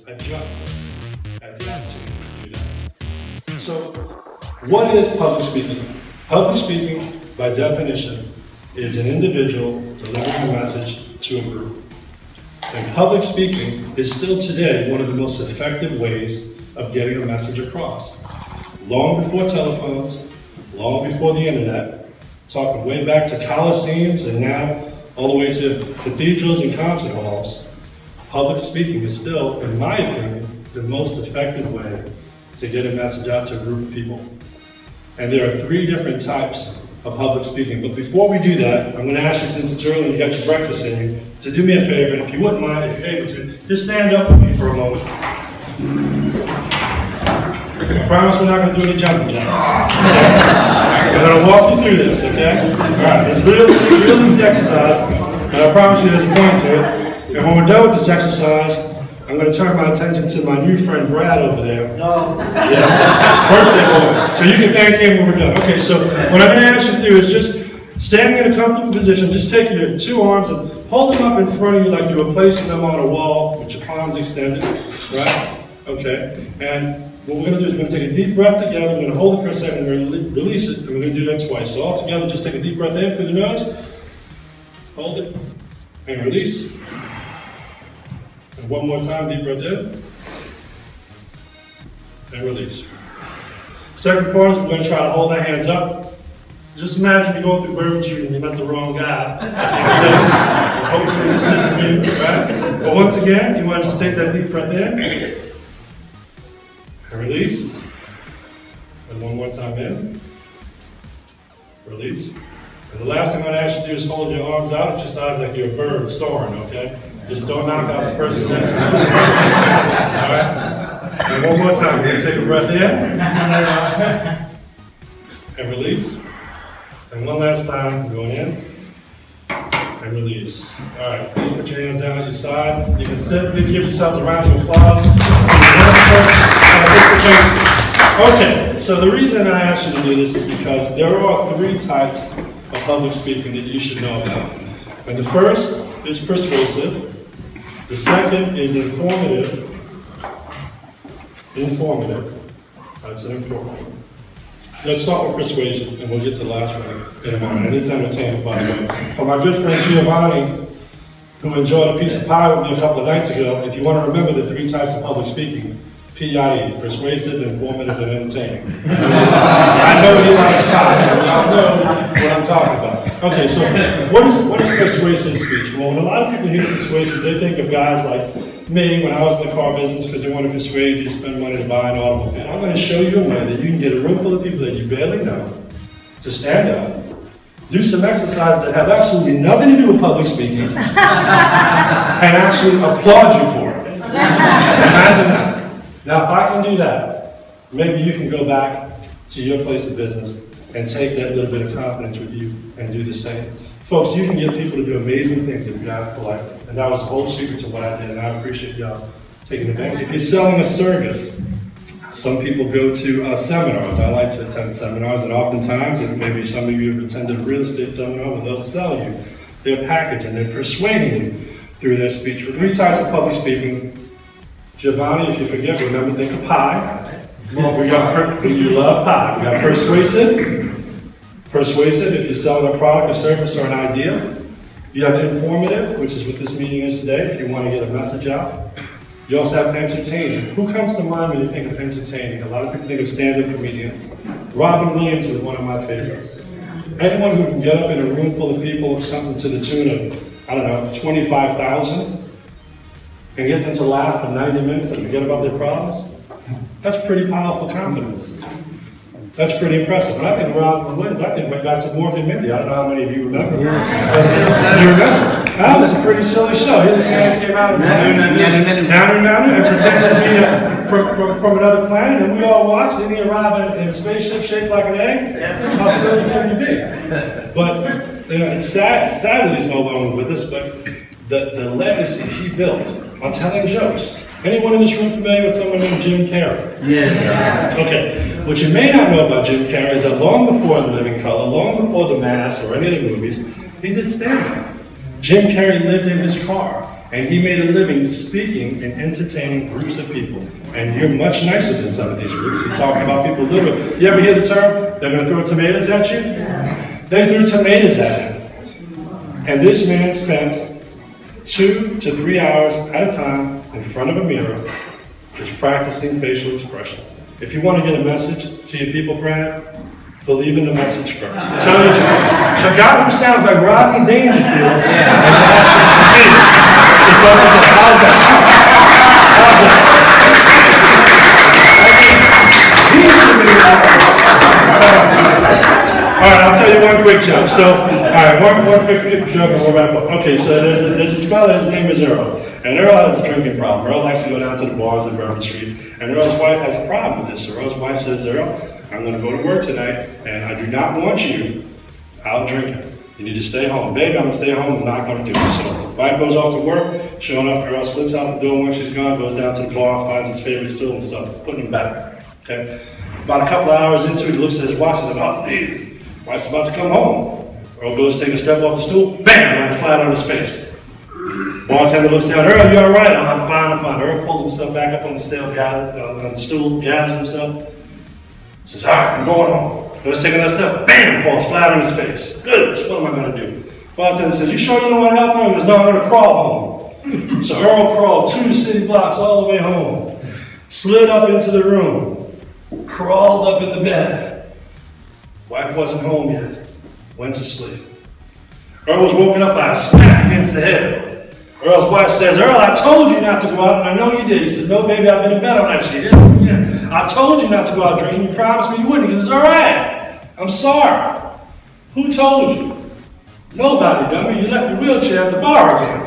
adjust at the opportunity to do that. So, what is public speaking? Public speaking, by definition, is an individual delivering a message to a group. And public speaking is still today one of the most effective ways of getting a message across. Long before telephones, long before the internet, talking way back to coliseums and now all the way to cathedrals and concert halls, public speaking is still, in my opinion, the most effective way to get a message out to a group of people. And there are 3 different types of public speaking. But before we do that, I'm going to ask you, since it's early and you got your breakfast in you, to do me a favor, and if you wouldn't mind, if you're able to, just stand up with me for a moment. I promise we're not going to do any jumping jacks. Okay? We're going to walk you through this, okay? All right, it's real easy exercise, and I promise you there's a point to it. And when we're done with this exercise, I'm going to turn my attention to my new friend Brad over there. No. Yeah, birthday boy. So you can thank him when we're done. Okay, so what I'm going to ask you to do is just standing in a comfortable position, just take your 2 arms and hold them up in front of you like you were placing them on a wall with your palms extended, right? Okay, and what we're going to do is we're going to take a deep breath together, we're going to hold it for a second, we're going to release it, and we're going to do that twice. So all together, just take a deep breath in through the nose, hold it, and release. And one more time, deep breath in, and release. Second part is we're going to try to hold our hands up. Just imagine you're going through Burger King and you met the wrong guy. Hopefully this isn't you, right? But once again, you want to just take that deep breath in, and release. And one more time in, release. And the last thing I'm going to ask you to do is hold your arms out. It just sounds like you're a bird soaring, okay? Just don't knock out the person next to you. All right? And one more time, we're going to take a breath in. And release. And one last time, going in. And release. All right, please put your hands down at your side. You can sit. Please give yourselves a round of applause. Okay, so the reason I asked you to do this is because there are 3 types of public speaking that you should know about. And the first is persuasive. The second is informative. That's an important. Let's start with persuasion, and we'll get to the last one in a moment. And it's entertainment, by the way. For my good friend Giovanni, who enjoyed a piece of pie with me a couple of nights ago, if you want to remember the 3 types of public speaking, PIE, persuasive, informative, and entertaining. I know he likes pie, and we all know what I'm talking about. Okay, so what is persuasive speech? Well, when a lot of people hear persuasive, they think of guys like me when I was in the car business because they want to persuade you to spend money to buy an automobile. I'm going to show you a way that you can get a room full of people that you barely know to stand up, do some exercises that have absolutely nothing to do with public speaking, and actually applaud you for it. Imagine that. Now, if I can do that, maybe you can go back to your place of business and take that little bit of confidence with you and do the same. Folks, you can get people to do amazing things if you ask politely. And that was the whole secret to what I did, and I appreciate y'all taking advantage. If you're selling a service, some people go to seminars. I like to attend seminars, and oftentimes, and maybe some of you have attended a real estate seminar where they'll sell you their package and they're persuading you through their speech. With 3 types of public speaking, Giovanni, if you forget, remember, think of pie. You love pie. We got persuasive. Persuasive, if you're selling a product, a service, or an idea. You have informative, which is what this meeting is today, if you want to get a message out. You also have entertaining. Who comes to mind when you think of entertaining? A lot of people think of stand-up comedians. Robin Williams was one of my favorites. Anyone who can get up in a room full of people, something to the tune of, I don't know, 25,000, and get them to laugh for 90 minutes and forget about their problems, that's pretty powerful confidence. That's pretty impressive. And I think Robin Williams, I think went back to Morgan Mindy. I don't know how many of you remember. You remember? That was a pretty silly show. This man came out and and pretended to be from another planet, and we all watched, and he arrived in a spaceship shaped like an egg. How silly can you be? But it's sad that he's no longer with us, but the legacy he built on telling jokes. Anyone in this room familiar with someone named Jim Carrey? Yes. Okay. What you may not know about Jim Carrey is that long before The Living Color, long before The Mask or any of the movies, he did stand-up. Jim Carrey lived in his car, And he made a living speaking and entertaining groups of people. And you're much nicer than some of these groups. You're talking about people literally. You ever hear the term, they're going to throw tomatoes at you? They threw tomatoes at him. And this man spent 2 to 3 hours at a time in front of a mirror, just practicing facial expressions. If you want to get a message to your people, Brad, believe in the message first. Tell you the guy who sounds like Rodney Dangerfield, it's up to the how's that? All right, I'll tell you one quick joke. So, all right, one quick joke and we'll wrap up. Okay, so there's this fella, his name is Earl. And Earl has a drinking problem. Earl likes to go down to the bars in Bourbon Street. And Earl's wife has a problem with this. So Earl's wife says, Earl, I'm going to go to work tonight, and I do not want you out drinking. You need to stay home. Baby, I'm going to stay home. I'm not going to do this. So wife goes off to work. Sure enough, Earl slips out the door when she's gone, goes down to the bar, finds his favorite stool and stuff, putting him back. Okay? About a couple of hours into it, he looks at his watch and says, oh, please. Wife's about to come home. Earl goes to take a step off the stool, bam, lands flat on his face. Bartender looks down, Earl, you all right? Oh, I'm fine. Earl pulls himself back up on the stool, gathers himself. Says, all right, I'm going home. Let's take another step, bam, falls flat on his face. Goodness, what am I going to do? Bartender says, you sure you don't want to help him? He goes, no, I'm going to crawl home. So Earl crawled 2 city blocks all the way home, slid up into the room, crawled up in the bed. Wife wasn't home yet, went to sleep. Earl was woken up by a smack against the head. Earl's wife says, Earl, I told you not to go out, and I know you did. He says, no, baby, I've been in bed all night. She did. Yeah. I told you not to go out drinking. You promised me you wouldn't. He says, all right, I'm sorry. Who told you? Nobody, dummy. You left your wheelchair at the bar again.